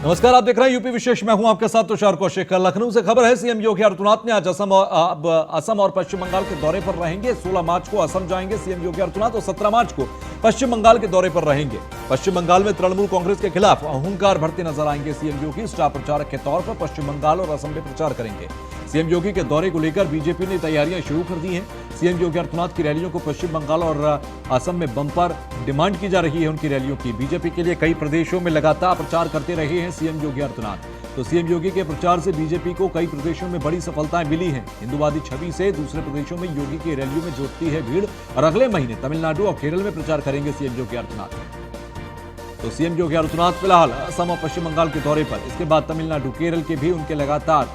नमस्कार, आप देख रहे हैं यूपी विशेष। मैं हूं आपके साथ तुषार कौशिक। लखनऊ से खबर है, सीएम योगी आदित्यनाथ ने आज असम और पश्चिम बंगाल के दौरे पर रहेंगे। 16 मार्च को असम जाएंगे सीएम योगी आदित्यनाथ और 17 मार्च को पश्चिम बंगाल के दौरे पर रहेंगे। पश्चिम बंगाल में तृणमूल कांग्रेस के खिलाफ हुंकार भरते नजर आएंगे सीएम योगी। स्टार प्रचारक के तौर पर पश्चिम बंगाल और असम में प्रचार करेंगे। सीएम योगी के दौरे को लेकर बीजेपी ने तैयारियां शुरू कर दी हैं। सीएम योगी आदित्यनाथ की रैलियों को पश्चिम बंगाल और असम में बम्पर डिमांड की जा रही है उनकी रैलियों की। बीजेपी के लिए कई प्रदेशों में लगातार प्रचार करते रहे हैं सीएम योगी आदित्यनाथ। तो सीएम योगी के प्रचार से बीजेपी को कई प्रदेशों में बड़ी सफलताएं मिली हैं। हिंदुवादी छवि से दूसरे प्रदेशों में योगी की रैलियों में जुटती है भीड़ और अगले महीने तमिलनाडु और केरल में प्रचार करेंगे सीएम योगी आदित्यनाथ। तो सीएम योगी आदित्यनाथ फिलहाल असम और पश्चिम बंगाल के दौरे पर, इसके बाद तमिलनाडु केरल के भी उनके लगातार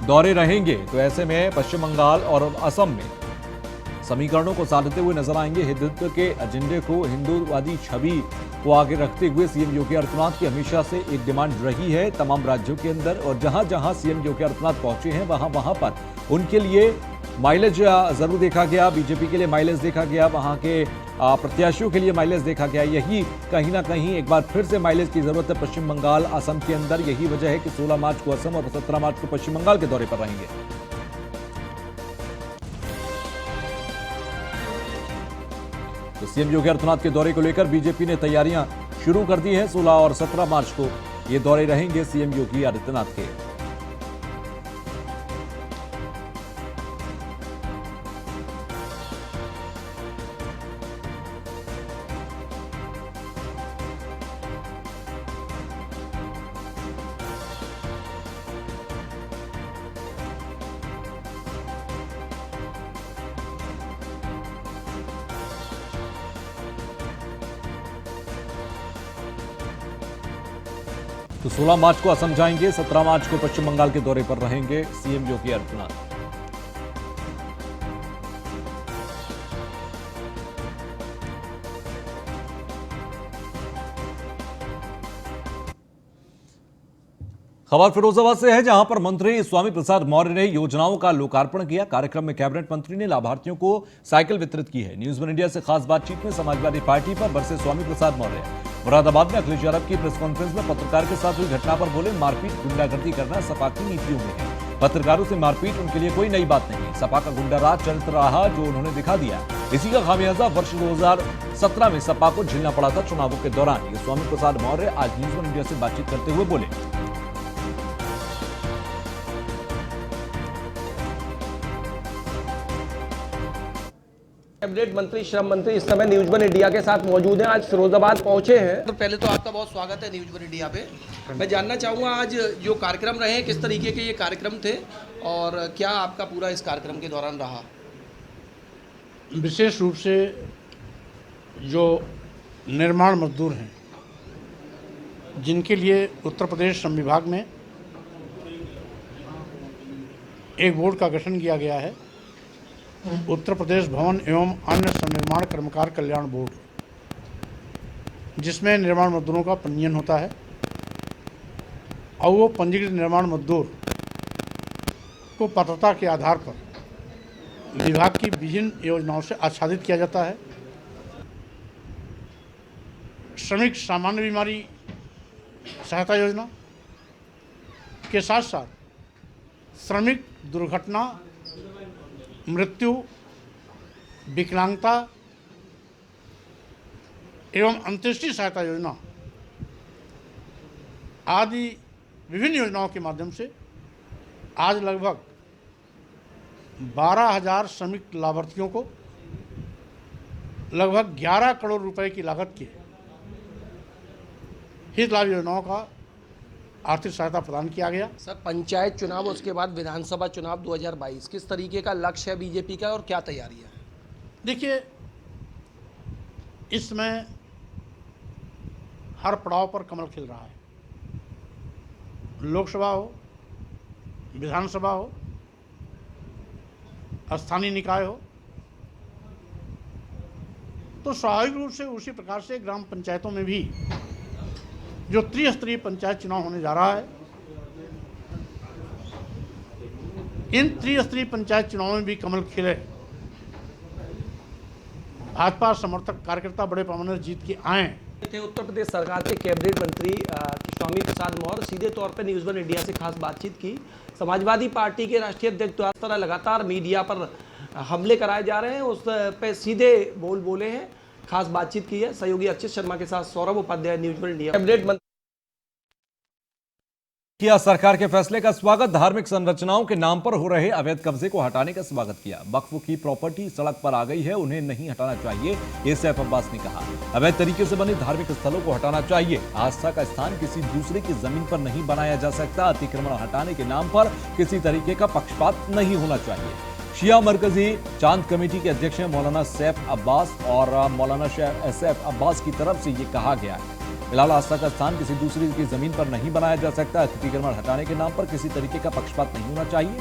दौरे रहेंगे। तो ऐसे में पश्चिम बंगाल और असम में समीकरणों को साधते हुए नजर आएंगे। हिंदुत्व के एजेंडे को, हिंदुवादी छवि को आगे रखते हुए सीएम योगी आदित्यनाथ की हमेशा से एक डिमांड रही है तमाम राज्यों के अंदर। और जहां जहां सीएम योगी आदित्यनाथ पहुंचे हैं वहां पर उनके लिए माइलेज जरूर देखा गया। बीजेपी के लिए माइलेज देखा गया, वहां के प्रत्याशियों के लिए माइलेज देखा गया। यही कहीं ना कहीं एक बार फिर से माइलेज की जरूरत है पश्चिम बंगाल असम के अंदर। यही वजह है कि 16 मार्च को असम और 17 मार्च को पश्चिम बंगाल के दौरे पर रहेंगे। तो सीएम योगी आदित्यनाथ के दौरे को लेकर बीजेपी ने तैयारियां शुरू कर दी हैं। 16 और 17 मार्च को ये दौरे रहेंगे सीएम योगी आदित्यनाथ के। तो 16 मार्च को असम जाएंगे, 17 मार्च को पश्चिम बंगाल के दौरे पर रहेंगे सीएम योगी आदित्यनाथ। खबर फिरोजाबाद से है, जहां पर मंत्री स्वामी प्रसाद मौर्य ने योजनाओं का लोकार्पण किया। कार्यक्रम में कैबिनेट मंत्री ने लाभार्थियों को साइकिल वितरित की है। न्यूज वन इंडिया से खास बातचीत में समाजवादी पार्टी पर बरसे स्वामी प्रसाद मौर्य। मुरादाबाद में अखिलेश यादव की प्रेस कॉन्फ्रेंस में पत्रकार के साथ हुई घटना पर बोले, मारपीट गुंडागर्दी करना सपा की नीतियों में है। पत्रकारों से मारपीट उनके लिए कोई नई बात नहीं। सपा का गुंडा राज चलता रहा जो उन्होंने दिखा दिया। इसी का खामियाजा वर्ष 2017 में सपा को झेलना पड़ा था चुनावों के दौरान। ये स्वामी प्रसाद मौर्य आज न्यूज वन इंडिया से बातचीत करते हुए बोले। कैबिनेट मंत्री, श्रम मंत्री इस समय न्यूज वन इंडिया के साथ मौजूद हैं। आज फिरोजाबाद पहुंचे हैं। तो पहले तो आपका बहुत स्वागत है न्यूज वन इंडिया पे। मैं जानना चाहूँगा आज जो कार्यक्रम रहे, किस तरीके के ये कार्यक्रम थे और क्या आपका पूरा इस कार्यक्रम के दौरान रहा? विशेष रूप से जो निर्माण मजदूर हैं, जिनके लिए उत्तर प्रदेश श्रम विभाग में एक बोर्ड का गठन किया गया है, उत्तर प्रदेश भवन एवं अन्य संनिर्माण कर्मकार कल्याण बोर्ड, जिसमें निर्माण मजदूरों का पंजीयन होता है और वो पंजीकृत निर्माण मजदूर को पात्रता के आधार पर विभाग की विभिन्न योजनाओं से आच्छादित किया जाता है। श्रमिक सामान्य बीमारी सहायता योजना के साथ साथ श्रमिक दुर्घटना, मृत्यु, विकलांगता एवं अंत्येष्टि सहायता योजना आदि विभिन्न योजनाओं के माध्यम से आज लगभग 12,000 श्रमिक लाभार्थियों को लगभग 11 करोड़ रुपए की लागत के हित लाभ योजनाओं का आर्थिक सहायता प्रदान किया गया। सर, पंचायत चुनाव, उसके बाद विधानसभा चुनाव 2022, किस तरीके का लक्ष्य है बीजेपी का और क्या तैयारी है? देखिए, इस समय हर पड़ाव पर कमल खिल रहा है। लोकसभा हो, विधानसभा हो, स्थानीय निकाय हो, तो स्वाभाविक रूप से उसी प्रकार से ग्राम पंचायतों में भी जो त्रिस्तरीय पंचायत चुनाव होने जा रहा है, इन त्रिस्तरीय पंचायत चुनावों में भी कमल खिले। भाजपा समर्थक कार्यकर्ता बड़े पैमाने पर जीत के आए थे उत्तर प्रदेश सरकार के कैबिनेट मंत्री स्वामी प्रसाद मौर्य सीधे तौर पर न्यूज़ वन इंडिया से खास बातचीत की। समाजवादी पार्टी के राष्ट्रीय अध्यक्ष तो इस तरह लगातार मीडिया पर हमले कराए जा रहे हैं, उस पे सीधे बोले हैं, खास बातचीत की है। सहयोगी अर्चित शर्मा के साथ Saurabh Upadhyay, news one India. Cabinet मंत्री किया सरकार के फैसले का स्वागत। धार्मिक संरचनाओं के नाम पर हो रहे अवैध कब्जे को हटाने का स्वागत किया। वक्फ की प्रॉपर्टी सड़क पर आ गई है, उन्हें नहीं हटाना चाहिए, ये सैफ अब्बास ने कहा। अवैध तरीके से बने धार्मिक स्थलों को हटाना चाहिए। आस्था का स्थान किसी दूसरे की जमीन पर नहीं बनाया जा सकता। अतिक्रमण हटाने के नाम पर किसी तरीके का पक्षपात नहीं होना चाहिए। शिया मरकजी चांद कमेटी के अध्यक्ष मौलाना सैफ अब्बास और मौलाना सैफ अब्बास की तरफ से ये कहा गया है, फिलहाल आस्था का स्थान किसी दूसरी की जमीन पर नहीं बनाया जा सकता। अतिक्रमण हटाने के नाम पर किसी तरीके का पक्षपात नहीं होना चाहिए।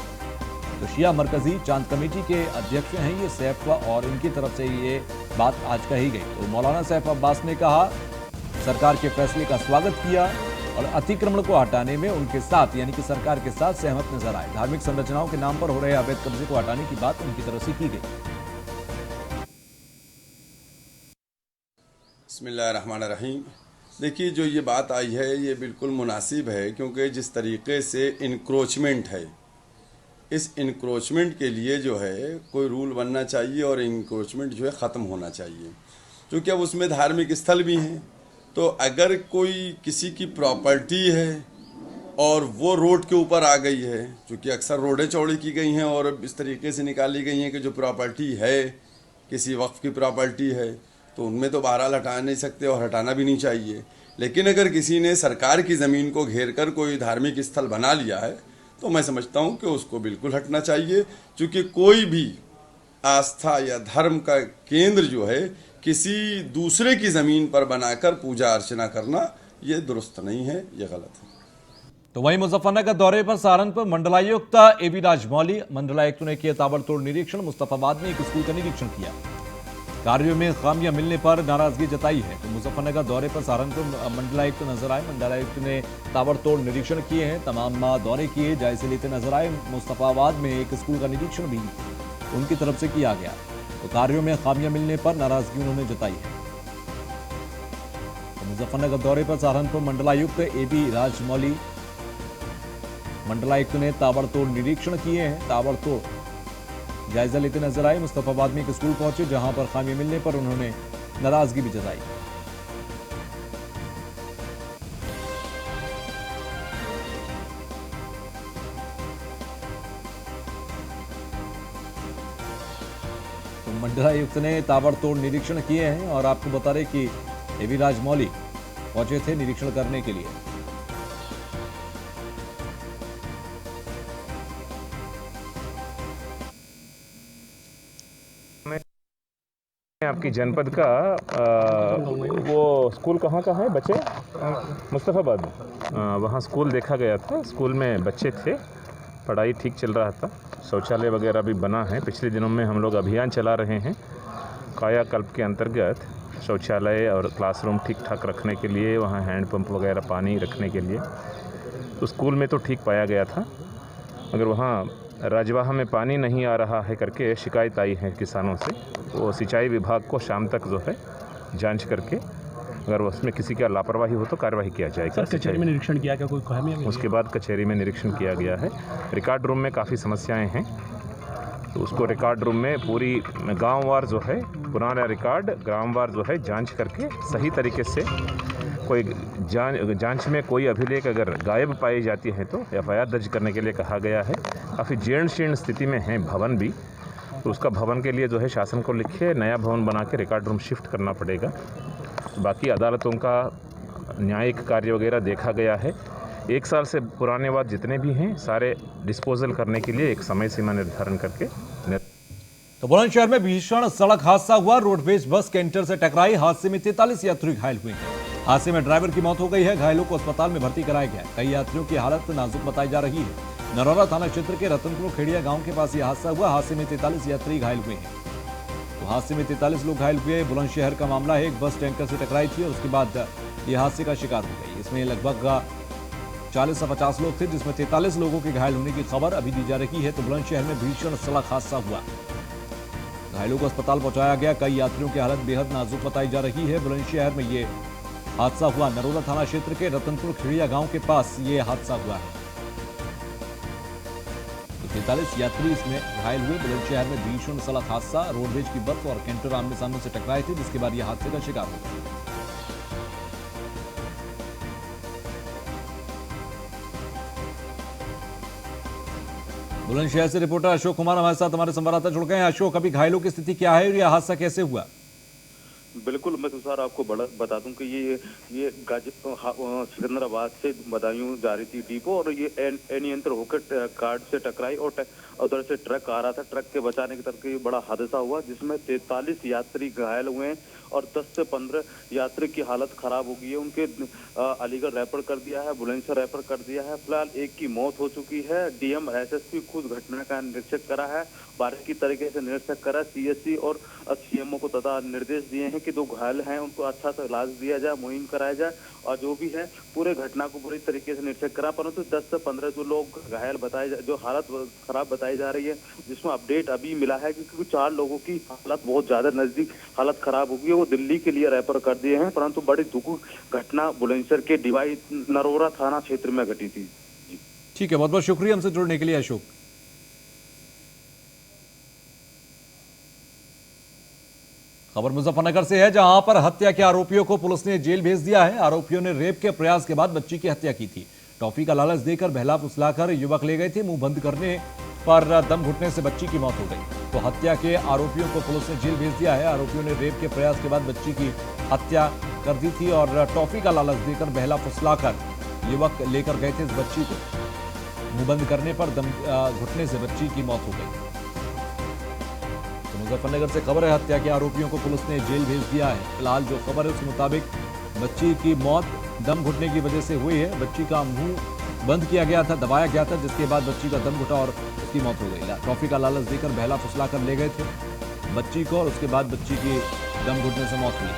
तो शिया मरकजी चांद कमेटी के अध्यक्ष हैं ये सैफ, और इनकी तरफ से ये बात आज कही गई। तो मौलाना सैफ अब्बास ने कहा सरकार के फैसले का स्वागत किया और अतिक्रमण को हटाने में उनके साथ यानी कि सरकार के साथ सहमत नजर आए। धार्मिक संरचनाओं के नाम पर हो रहे अवैध कब्जे को हटाने की बात उनकी तरफ से की गई। बिस्मिल्लाहिर्रहमानिर्रहीम। देखिए, जो ये बात आई है ये बिल्कुल मुनासिब है, क्योंकि जिस तरीके से इंक्रोचमेंट है, इस इंक्रोचमेंट के लिए जो है कोई रूल बनना चाहिए और इंक्रोचमेंट जो है ख़त्म होना चाहिए। क्योंकि अब उसमें धार्मिक स्थल भी हैं, तो अगर कोई किसी की प्रॉपर्टी है और वो रोड के ऊपर आ गई है, क्योंकि अक्सर रोडें चौड़ी की गई हैं और इस तरीके से निकाली गई हैं कि जो प्रॉपर्टी है किसी वक्फ की प्रॉपर्टी है, तो उनमें तो बहरहाल हटा नहीं सकते और हटाना भी नहीं चाहिए। लेकिन अगर किसी ने सरकार की ज़मीन को घेर कर कोई धार्मिक स्थल बना लिया है, तो मैं समझता हूँ कि उसको बिल्कुल हटना चाहिए। क्योंकि कोई भी आस्था या धर्म का केंद्र जो है किसी दूसरे की ज़मीन पर बनाकर पूजा अर्चना करना, ये दुरुस्त नहीं है, ये गलत है। तो वहीं मुजफ्फरनगर दौरे पर सहारनपुर मंडलायुक्त एबी राजमौली, मंडलायुक्त ने किया ताबड़तोड़ निरीक्षण। मुस्तफाबाद में एक स्कूल का निरीक्षण किया। कार्यों में खामियां मिलने पर नाराजगी जताई है। तो मुजफ्फरनगर दौरे पर सहारनपुर मंडलायुक्त नजर आए। मंडलायुक्त ने ताबड़तोड़ निरीक्षण किए हैं, तमाम दौरे किए, जायजे लेते नजर आए। मुस्तफाबाद में एक स्कूल का निरीक्षण भी उनकी तरफ से किया गया। तो कार्यों में खामियां मिलने पर नाराजगी उन्होंने जताई है। तो मुजफ्फरनगर दौरे पर सहारनपुर मंडलायुक्त एबी राजमौली, मंडलायुक्त ने ताबड़तोड़ निरीक्षण किए हैं, ताबड़तोड़ जायजा लेते नजर आए। मुस्तफाबाद में एक स्कूल पहुंचे जहां पर खामियां मिलने पर उन्होंने नाराजगी भी जताई। तो मंडलायुक्त ने ताबड़तोड़ निरीक्षण किए हैं और आपको बता रहे कि एबी राजमौली पहुंचे थे निरीक्षण करने के लिए। आपकी जनपद का वो स्कूल कहाँ का है बच्चे? मुस्तफाबाद। वहाँ स्कूल देखा गया था। स्कूल में बच्चे थे, पढ़ाई ठीक चल रहा था, शौचालय वगैरह भी बना है। पिछले दिनों में हम लोग अभियान चला रहे हैं कायाकल्प के अंतर्गत, शौचालय और क्लासरूम ठीक ठाक रखने के लिए, वहाँ हैंडपम्प वगैरह पानी रखने के लिए। तो स्कूल में तो ठीक पाया गया था, मगर वहाँ राजवाहा में पानी नहीं आ रहा है करके शिकायत आई है किसानों से। वो सिंचाई विभाग को शाम तक जो है जांच करके अगर उसमें किसी का लापरवाही हो तो कार्रवाई किया जाएगा। कचहरी में निरीक्षण किया, क्या कोई खामी? उसके बाद कचहरी में निरीक्षण किया गया है। रिकॉर्ड रूम में काफ़ी समस्याएं हैं, तो उसको रिकॉर्ड रूम में पूरी गांववार जो है पुराना रिकॉर्ड गांववार जो है जांच करके सही तरीके से कोई जांच में कोई अभिलेख अगर गायब पाई जाती है तो एफआईआर दर्ज करने के लिए कहा गया है। काफ़ी जीर्ण शीर्ण स्थिति में है भवन भी, तो उसका भवन के लिए जो है शासन को लिखे नया भवन बना के रिकॉर्ड रूम शिफ्ट करना पड़ेगा। बाकी अदालतों का न्यायिक कार्य वगैरह देखा गया है। 1 साल से पुराने वाद जितने भी हैं सारे डिस्पोजल करने के लिए एक समय सीमा निर्धारण करके। तो बुलंदशहर में भीषण सड़क हादसा हुआ। रोडवेज बस कैंटर से टकराई। हादसे में 43 यात्री घायल हुए हैं। हादसे में ड्राइवर की मौत हो गई है। घायलों को अस्पताल में भर्ती कराया गया है। कई यात्रियों की हालत नाजुक बताई जा रही है। नरौरा थाना क्षेत्र के रतनपुर खेड़िया गांव के पास यह हादसा हुआ। हादसे में 43 यात्री घायल हुए हैं। तो हादसे में 43 लोग घायल हुए। बुलंदशहर का मामला है। एक बस टैंकर से टकराई थी और उसके बाद यह हादसे का शिकार हो गई। इसमें लगभग 40 से 50 लोग थे, जिसमें 43 लोगों के घायल होने की खबर अभी दी जा रही है। तो बुलंदशहर में भीषण सड़क हादसा हुआ। घायलों को अस्पताल पहुंचाया गया। कई यात्रियों की हालत बेहद नाजुक बताई जा रही है। बुलंदशहर में ये हादसा हुआ नरोला थाना क्षेत्र के रतनपुर खिड़िया गांव के पास ये हादसा हुआ है। 43 यात्री इसमें घायल हुए। बुलंदशहर में भीषण सड़क हादसा, रोडवेज की बस और कैंटर आमने सामने से टकराए थे, जिसके बाद यह हादसे का शिकार हो गए। बुलंदशहर से रिपोर्टर अशोक कुमार हमारे साथ हमारे संवाददाता जुड़ गए हैं। अशोक, अभी घायलों की स्थिति क्या है और यह हादसा कैसे हुआ? बिल्कुल, मैं तुषार आपको बता दूं कि ये सिकंदराबाद से बदायूं जा रही थी डिपो और ये अनियंत्रित होकर कार से टकराई और उधर से ट्रक आ रहा था। ट्रक के बचाने की तरफ ये बड़ा हादसा हुआ जिसमें 43 यात्री घायल हुए हैं और 10 से 15 यात्री की हालत खराब हो गई है। उनके अलीगढ़ रेफर कर दिया है, बुलंदशहर रेफर कर दिया है। फिलहाल एक की मौत हो चुकी है। डीएम एसएसपी खुद घटना का निरीक्षण करा है, बारीकी तरीके से निरीक्षण करा। सीएससी और सीएमओ को तथा निर्देश दिए हैं कि 2 घायल हैं उनको अच्छा सा इलाज दिया जाए, मुहिम कराया जाए और जो भी है पूरे घटना को पूरी तरीके से निरीक्षण करा। परंतु 10 से 15 जो लोग घायल बताए, जो हालत खराब बताई जा रही है, जिसमें अपडेट अभी मिला है कि 4 लोगों की हालत बहुत ज्यादा नजदीक हालत खराब हो गई है, वो दिल्ली के लिए रेफर कर दिए हैं। परंतु बड़ी दुखद घटना बुलंदशहर के डिवाई नरोरा थाना क्षेत्र में घटी थी। ठीक है, बहुत बहुत शुक्रिया हमसे जुड़ने के लिए अशोक। खबर मुजफ्फरनगर से है, जहां पर हत्या के आरोपियों को पुलिस ने जेल भेज दिया है। आरोपियों ने रेप के प्रयास के बाद बच्ची की हत्या की थी। टॉफी का लालच देकर बहला फुसलाकर युवक ले गए थे। मुंह बंद करने पर दम घुटने से बच्ची की मौत हो गई। तो हत्या के आरोपियों को पुलिस ने जेल भेज दिया है। आरोपियों ने रेप के प्रयास के बाद बच्ची की हत्या कर दी थी और टॉफी का लालच देकर बहला फुसलाकर युवक लेकर गए थे इस बच्ची को। मुंह बंद करने पर दम घुटने से बच्ची की मौत हो गई। मुजफ्फरनगर से खबर है, हत्या के आरोपियों को पुलिस ने जेल भेज दिया है। फिलहाल जो खबर है उसके मुताबिक बच्ची की मौत दम घुटने की वजह से हुई है। बच्ची का मुंह बंद किया गया था, दबाया गया था, जिसके बाद बच्ची का दम घुटा और उसकी मौत हो गई। ट्रॉफी का लालच देकर बहला फुसला कर ले गए थे बच्ची को और उसके बाद बच्ची की दम घुटने से मौत हुई।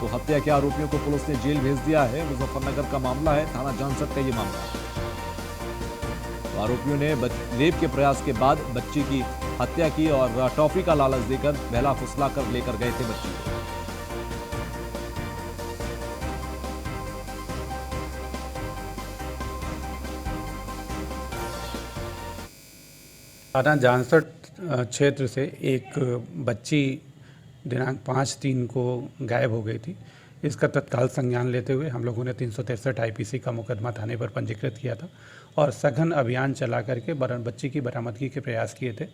तो हत्या के आरोपियों को पुलिस ने जेल भेज दिया है। मुजफ्फरनगर का मामला है, थाना जानसठ का ये मामला है। तो आरोपियों ने रेप के प्रयास के बाद बच्ची की हत्या की और टॉफी का लालच देकर बहला फुसला कर लेकर गए थे बच्ची को। थाना जानसठ क्षेत्र से एक बच्ची दिनांक 5/3 को गायब हो गई थी। इसका तत्काल संज्ञान लेते हुए हम लोगों ने 363 आईपीसी का मुकदमा थाने पर पंजीकृत किया था और सघन अभियान चला करके बच्ची की बरामदगी के प्रयास किए थे।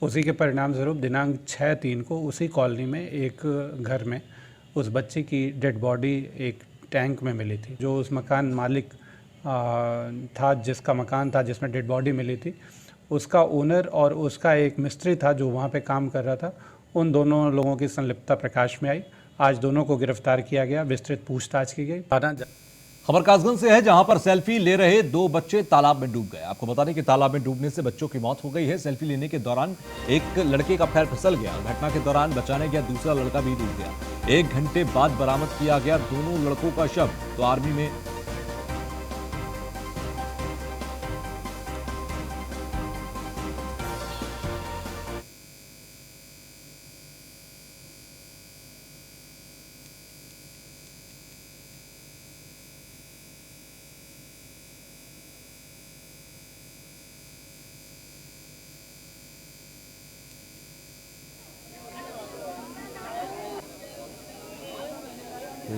उसी के परिणाम स्वरूप दिनांक 6/3 को उसी कॉलोनी में एक घर में उस बच्ची की डेड बॉडी एक टैंक में मिली थी। जो उस मकान मालिक था, जिसका मकान था जिसमें डेड बॉडी मिली थी, उसका ओनर और उसका एक मिस्त्री था जो वहाँ पे काम कर रहा था। उन दोनों लोगों की संलिप्तता प्रकाश में आई। आज दोनों को गिरफ्तार किया गया, विस्तृत पूछताछ की गई। खबर कासगंज से है, जहां पर सेल्फी ले रहे 2 बच्चे तालाब में डूब गए। आपको बता दें कि तालाब में डूबने से बच्चों की मौत हो गई है। सेल्फी लेने के दौरान एक लड़के का पैर फिसल गया। घटना के दौरान बचाने गया दूसरा लड़का भी डूब गया। 1 घंटे बाद बरामद किया गया दोनों लड़कों का शव। तो आर्मी में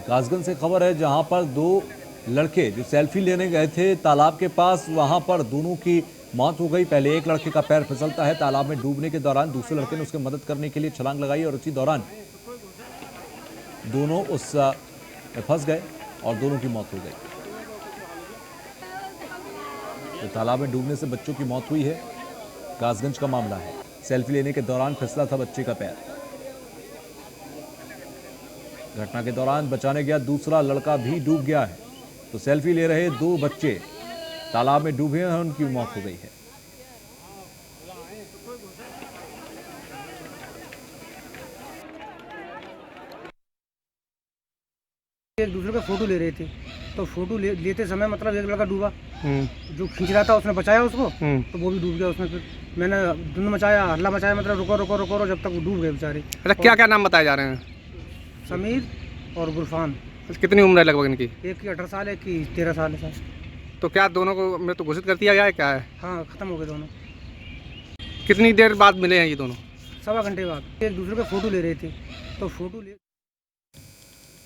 कासगंज से खबर है, जहां पर 2 लड़के जो सेल्फी लेने गए थे तालाब के पास, वहां पर दोनों की मौत हो गई। पहले एक लड़के का पैर फिसलता है तालाब में डूबने के दौरान, दूसरे लड़के ने उसकी मदद करने के लिए छलांग लगाई और उसी दौरान दोनों उस फंस गए और दोनों की मौत हो गई। तो तालाब में डूबने से बच्चों की मौत हुई है। कासगंज का मामला है, सेल्फी लेने के दौरान फिसला था बच्चे का पैर। घटना के दौरान बचाने गया दूसरा लड़का भी डूब गया है। तो सेल्फी ले रहे 2 बच्चे तालाब में डूबे हैं, उनकी मौत हो गई है। एक दूसरे का फोटो ले रहे थे, तो फोटो लेते समय मतलब एक लड़का डूबा, जो खींच रहा था उसने बचाया उसको, तो वो भी डूब गया उसमें। फिर मैंने धुंध मचाया, हल्ला मचाया, मतलब रुको रुको रुको, जब तक वो डूब गए बेचारे। अच्छा, क्या क्या नाम बताए जा रहे हैं? समीर और गुरफान। कितनी उम्र है लगभग इनकी? एक की 18 साल है, एक की 13 साल है सर। तो क्या दोनों को मृत्यु घोषित कर दिया गया है, क्या है? हाँ, ख़त्म हो गए दोनों। कितनी देर बाद मिले हैं ये दोनों? सवा घंटे बाद। एक दूसरे का फ़ोटो ले रहे थे, तो फ़ोटो ले।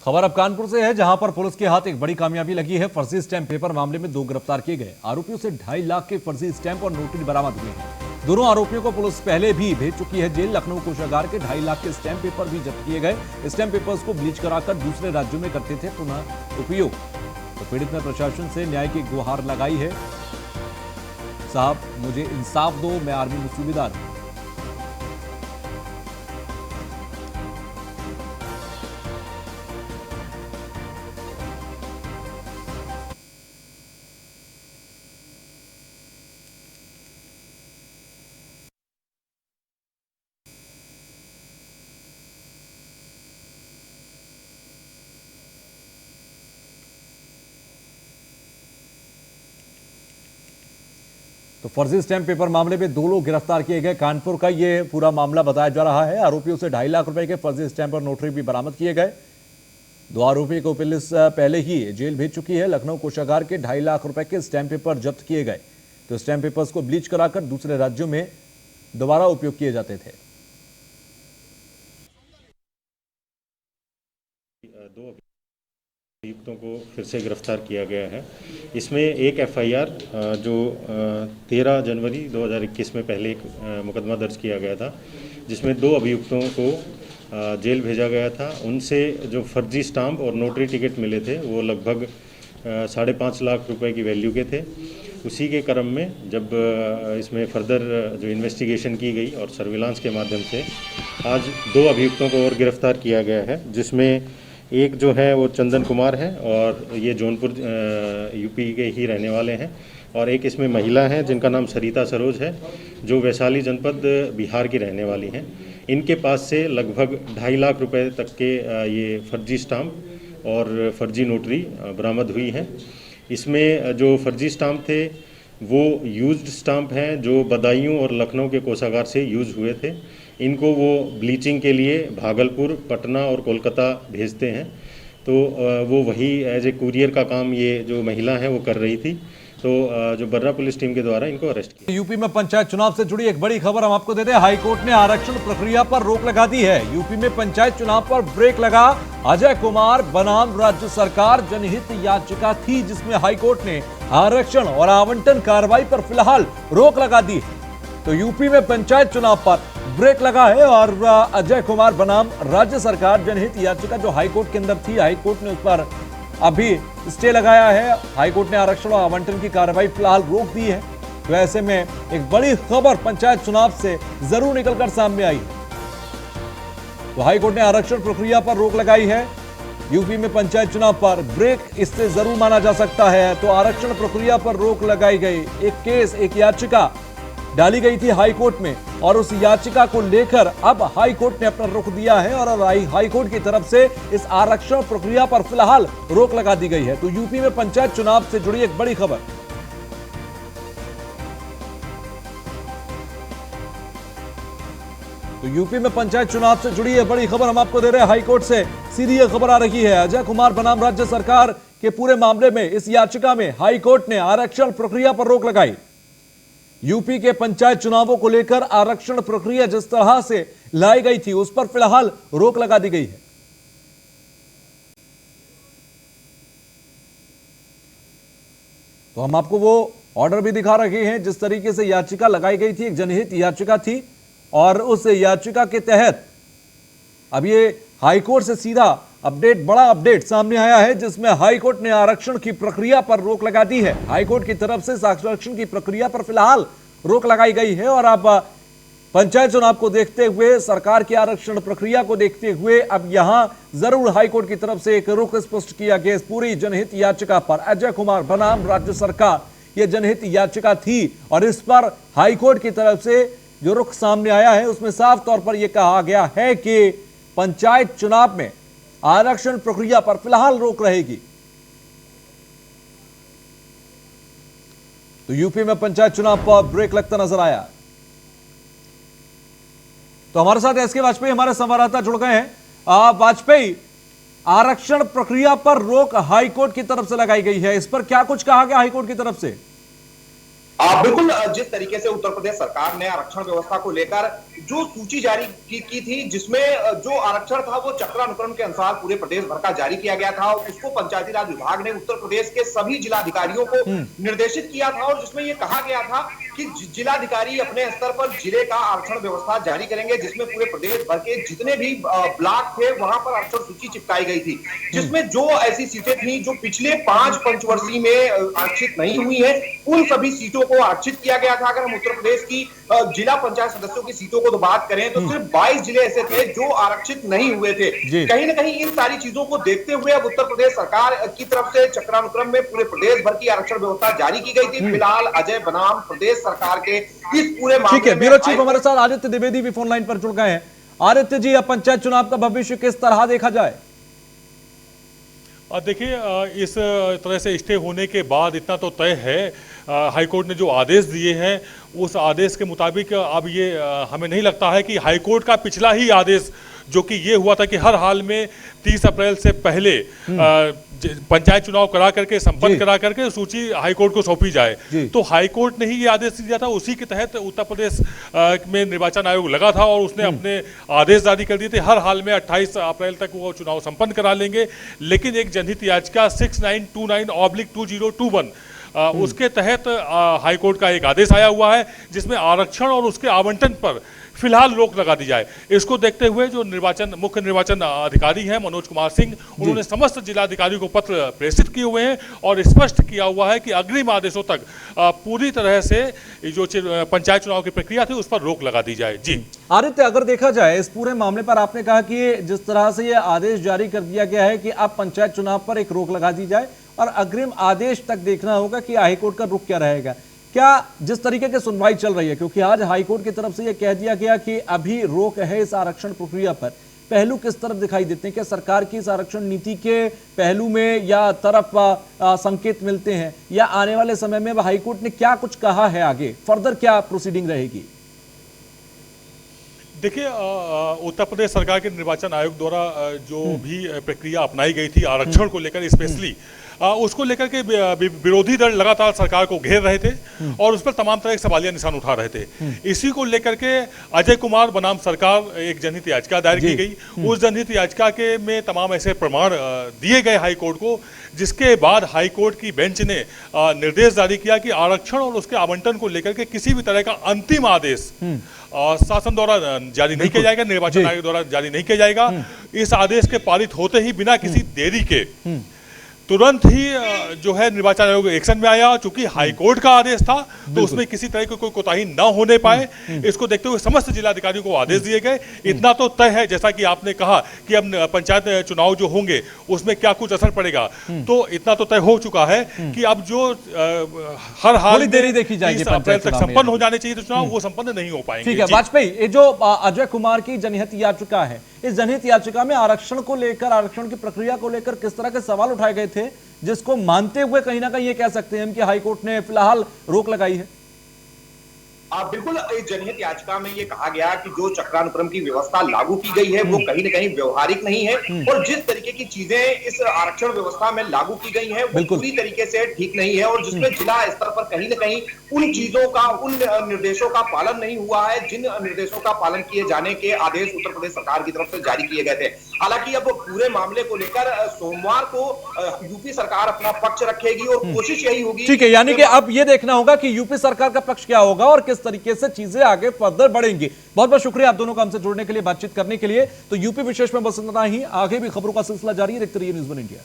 खबर अब कानपुर से है, जहां पर पुलिस के हाथ एक बड़ी कामयाबी लगी है। फर्जी स्टैंप पेपर मामले में 2 गिरफ्तार किए गए। आरोपियों से 2.5 लाख के फर्जी स्टैंप और नोटरी बरामद हुए हैं। दोनों आरोपियों को पुलिस पहले भी भेज चुकी है जेल। लखनऊ कोषागार के 2.5 लाख के स्टैंप पेपर भी जब्त किए गए। स्टैंप पेपर्स को ब्लीच कराकर दूसरे राज्यों में करते थे पुनः उपयोग। तो पीड़ित ने प्रशासन से न्याय की गुहार लगाई है। साहब, मुझे इंसाफ दो, मैं आर्मी में सूबेदार हूं। तो फर्जी स्टैंप पेपर मामले में 2 लोग गिरफ्तार किए गए। कानपुर का ये पूरा मामला बताया जा रहा है। आरोपियों से 2.5 लाख रुपए के फर्जी स्टैंप और नोटरी भी बरामद किए गए। 2 आरोपी को पुलिस पहले ही जेल भेज चुकी है। लखनऊ कोषागार के 2.5 लाख रुपए के स्टैंप पेपर जब्त किए गए। तो स्टैंप पेपर्स को ब्लीच कराकर दूसरे राज्यों में दोबारा उपयोग किए जाते थे। 2 अभियुक्तों को फिर से गिरफ्तार किया गया है। इसमें एक एफआईआर जो 13 जनवरी 2021 में पहले एक मुकदमा दर्ज किया गया था, जिसमें 2 अभियुक्तों को जेल भेजा गया था। उनसे जो फर्जी स्टाम्प और नोटरी टिकट मिले थे वो लगभग 5.5 लाख रुपए की वैल्यू के थे। उसी के क्रम में जब इसमें फर्दर जो इन्वेस्टिगेशन की गई और सर्विलांस के माध्यम से आज 2 अभियुक्तों को और गिरफ्तार किया गया है, जिसमें एक जो है वो चंदन कुमार है और ये जौनपुर यूपी के ही रहने वाले हैं, और एक इसमें महिला हैं जिनका नाम सरिता सरोज है, जो वैशाली जनपद बिहार की रहने वाली हैं। इनके पास से लगभग 2.5 लाख रुपए तक के ये फर्जी स्टाम्प और फर्जी नोटरी बरामद हुई है। इसमें जो फर्जी स्टाम्प थे वो यूज्ड स्टाम्प हैं जो बदायूं और लखनऊ के कोषागार से यूज हुए थे। इनको वो ब्लीचिंग के लिए भागलपुर, पटना और कोलकाता भेजते हैं। तो वो वही एज ए कुरियर का काम ये जो महिला है वो कर रही थी। तो जो बर्रा पुलिस टीम के द्वारा इनको अरेस्ट किया। यूपी में पंचायत चुनाव से जुड़ी एक बड़ी खबर हम आपको देते हैं। हाईकोर्ट ने आरक्षण प्रक्रिया पर रोक लगा दी है। यूपी में पंचायत चुनाव पर ब्रेक लगा। अजय कुमार बनाम राज्य सरकार जनहित याचिका थी, जिसमें हाईकोर्ट ने आरक्षण और आवंटन कार्रवाई पर फिलहाल रोक लगा दी है। तो यूपी में पंचायत चुनाव पर ब्रेक लगा है और अजय कुमार बनाम राज्य सरकार जनहित याचिका जो हाईकोर्ट के अंदर थी, हाईकोर्ट ने उस पर अभी स्टे लगाया है। हाईकोर्ट ने आरक्षण और आवंटन की कार्रवाई फिलहाल रोक दी है। तो ऐसे में एक बड़ी खबर पंचायत चुनाव से जरूर निकलकर सामने आई है। तो हाईकोर्ट ने आरक्षण प्रक्रिया पर रोक लगाई है। यूपी में पंचायत चुनाव पर ब्रेक इससे जरूर माना जा सकता है। तो आरक्षण प्रक्रिया पर रोक लगाई गई। एक केस, एक याचिका डाली गई थी हाईकोर्ट में और उस याचिका को लेकर अब हाईकोर्ट ने अपना रुख दिया है और हाईकोर्ट की तरफ से इस आरक्षण प्रक्रिया पर फिलहाल रोक लगा दी गई है। तो यूपी में पंचायत चुनाव से जुड़ी एक बड़ी खबर। तो यूपी में पंचायत चुनाव से जुड़ी है बड़ी खबर हम आपको दे रहे हैं। हाईकोर्ट से सीधी यह खबर आ रही है। अजय कुमार बनाम राज्य सरकार के पूरे मामले में इस याचिका में हाईकोर्ट ने आरक्षण प्रक्रिया पर रोक लगाई। यूपी के पंचायत चुनावों को लेकर आरक्षण प्रक्रिया जिस तरह से लाई गई थी उस पर फिलहाल रोक लगा दी गई है। तो हम आपको वो ऑर्डर भी दिखा रहे हैं जिस तरीके से याचिका लगाई गई थी। एक जनहित याचिका थी और उस याचिका के तहत अब ये हाईकोर्ट से सीधा अपडेट, बड़ा अपडेट सामने आया है, जिसमें हाईकोर्ट ने आरक्षण की प्रक्रिया पर रोक लगा दी है। हाईकोर्ट की तरफ से आरक्षण की प्रक्रिया पर फिलहाल रोक लगाई गई है और अब पंचायत चुनाव को देखते हुए, सरकार की आरक्षण प्रक्रिया को देखते हुए अब यहां जरूर हाईकोर्ट की तरफ से एक रुख स्पष्ट किया गया इस पूरी जनहित याचिका पर। अजय कुमार बनाम राज्य सरकार यह जनहित याचिका थी और इस पर हाईकोर्ट की तरफ से जो रुख सामने आया है उसमें साफ तौर पर यह कहा गया है कि पंचायत चुनाव में आरक्षण प्रक्रिया पर फिलहाल रोक रहेगी। तो यूपी में पंचायत चुनाव पर ब्रेक लगता नजर आया। तो हमारे साथ एसके वाजपेयी हमारे संवाददाता जुड़ गए हैं। वाजपेयी, आरक्षण प्रक्रिया पर रोक हाईकोर्ट की तरफ से लगाई गई है, इस पर क्या कुछ कहा गया हाईकोर्ट की तरफ से? बिल्कुल, जिस तरीके से उत्तर प्रदेश सरकार ने आरक्षण व्यवस्था को लेकर जो सूची जारी की थी, जिसमें जो आरक्षण था वो चक्रानुक्रम के अनुसार पूरे प्रदेश भर का जारी किया गया था, उसको पंचायती राज विभाग ने उत्तर प्रदेश के सभी जिलाधिकारियों को निर्देशित किया था और जिसमें ये कहा गया था कि जिलाधिकारी अपने स्तर पर जिले का आरक्षण व्यवस्था जारी करेंगे, जिसमें पूरे प्रदेश भर के जितने भी ब्लॉक थे वहां पर आरक्षण सूची चिपकाई गई थी, जिसमें जो ऐसी सीटें थी जो पिछले 5 पंचवर्षीय में आरक्षित नहीं हुई है, उन सभी सीटों को आरक्षित किया गया था। अगर हम उत्तर प्रदेश की जिला पंचायत सदस्यों की सीटों को तो बात करें तो सिर्फ 22 जिले ऐसे थे जो आरक्षित नहीं हुए थे। कहीं ना कहीं इन सारी चीजों को देखते हुए अब उत्तर प्रदेश सरकार की तरफ से चक्रानुक्रम में पूरे प्रदेश भर की आरक्षण व्यवस्था जारी की गई थी। फिलहाल अजय बनाम प्रदेश सरकार के इस पूरे मामले ठीक है, ब्यूरो चीफ हमारे साथ आदित्य द्विवेदी भी फोन लाइन पर जुड़ गए हैं। आदित्य जी, अब पंचायत चुनाव का भविष्य किस तरह देखा जाए? देखिए, इस तरह से स्टे होने के बाद इतना तो तय है, हाईकोर्ट ने जो आदेश दिए हैं उस आदेश के मुताबिक अब ये हमें नहीं लगता है कि हाईकोर्ट का पिछला ही आदेश जो कि ये हुआ था कि हर हाल में 30 अप्रैल से पहले पंचायत चुनाव करा करके संपन्न करा करके सूची हाईकोर्ट को सौंपी जाए, तो हाईकोर्ट ने ही ये आदेश दिया था। उसी के तहत उत्तर प्रदेश में निर्वाचन आयोग लगा था और उसने अपने आदेश जारी कर दिए थे, हर हाल में 28 अप्रैल तक वो चुनाव संपन्न करा लेंगे। लेकिन एक जनहित याचिका 6929/2021 उसके तहत हाईकोर्ट का एक आदेश आया हुआ है जिसमें आरक्षण और उसके आवंटन पर फिलहाल रोक लगा दी जाए। इसको देखते हुए जो मुख्य निर्वाचन अधिकारी हैं मनोज कुमार सिंह, उन्होंने समस्त जिलाधिकारियों को पत्र प्रेषित किए हुए हैं और स्पष्ट किया हुआ है कि अग्रिम आदेशों तक पूरी तरह से जो पंचायत चुनाव की प्रक्रिया थी उस पर रोक लगा दी जाए। जी आदित्य, अगर देखा जाए इस पूरे मामले पर, आपने कहा कि जिस तरह से ये आदेश जारी कर दिया गया है कि अब पंचायत चुनाव पर एक रोक लगा दी जाए और अग्रिम आदेश तक देखना होगा कि हाईकोर्ट का रुख क्या रहेगा। क्या जिस तरीके की सुनवाई चल रही है, क्योंकि आज हाईकोर्ट की तरफ से यह कह दिया गया कि अभी रोक है इस आरक्षण प्रक्रिया पर, पहलू किस तरफ दिखाई देते हैं? क्या सरकार की इस आरक्षण नीति के पहलू में या तरफ संकेत मिलते हैं, या आने वाले समय में हाईकोर्ट ने क्या कुछ कहा है, आगे फर्दर क्या प्रोसीडिंग रहेगी? देखिए, उत्तर प्रदेश सरकार के निर्वाचन आयोग द्वारा जो भी प्रक्रिया अपनाई गई थी आरक्षण को लेकर स्पेशली, उसको लेकर के विरोधी दल लगातार सरकार को घेर रहे थे और उस पर तमाम तरह के सवालिया निशान उठा रहे थे। इसी को लेकर के अजय कुमार बनाम सरकार एक जनहित याचिका दायर की गई। उस जनहित याचिका के में तमाम ऐसे प्रमाण दिए गए हाईकोर्ट को, जिसके बाद हाईकोर्ट की बेंच ने निर्देश जारी किया कि आरक्षण और उसके आवंटन को लेकर के किसी भी तरह का अंतिम आदेश शासन द्वारा जारी नहीं किया जाएगा, निर्वाचन आयोग द्वारा जारी नहीं किया जाएगा। इस आदेश के पारित होते ही बिना किसी देरी के तुरंत ही जो है निर्वाचन आयोग एक्शन में आया। चूंकि हाईकोर्ट का आदेश था तो उसमें किसी तरह की कोई कोताही न होने पाए, इसको देखते हुए समस्त जिलाधिकारियों को आदेश दिए गए। इतना तो तय है, जैसा कि आपने कहा कि अब पंचायत चुनाव जो होंगे उसमें क्या कुछ असर पड़ेगा, तो इतना तो तय हो चुका है कि अब जो हर हाल देरी देखी जाएगी, अप्रैल तक संपन्न हो जाने चाहिए चुनाव, वो संपन्न नहीं हो पाएंगे। ठीक है वाजपेयी, ये जो अजय कुमार की जनहित याचिका है, इस जनहित याचिका में आरक्षण को लेकर, आरक्षण की प्रक्रिया को लेकर किस तरह के सवाल उठाए गए थे, जिसको मानते हुए कहीं ना कहीं ये कह सकते हैं कि हाईकोर्ट ने फिलहाल रोक लगाई है? बिल्कुल, इस जनहित याचिका में ये कहा गया कि जो चक्रानुक्रम की व्यवस्था लागू की गई है वो कहीं न कहीं व्यवहारिक नहीं है और जिस तरीके की चीजें इस आरक्षण व्यवस्था में लागू की गई है वो पूरी तरीके से ठीक नहीं है और जिसमें जिला स्तर पर कहीं न कहीं उन चीजों का, उन निर्देशों का पालन नहीं हुआ है जिन निर्देशों का पालन किए जाने के आदेश उत्तर प्रदेश सरकार की तरफ से जारी किए गए थे। हालांकि अब पूरे मामले को लेकर सोमवार को यूपी सरकार अपना पक्ष रखेगी और कोशिश यही होगी। ठीक है, यानी कि अब ये देखना होगा कि यूपी सरकार का पक्ष क्या होगा और किस तरीके से चीजें आगे फर्दर बढ़ेंगी। बहुत बहुत शुक्रिया आप दोनों को हमसे जुड़ने के लिए, बातचीत करने के लिए। तो यूपी विशेष में बस इतना ही, आगे भी खबरों का सिलसिला जारी है, देखते रहिए न्यूज़ वन इंडिया।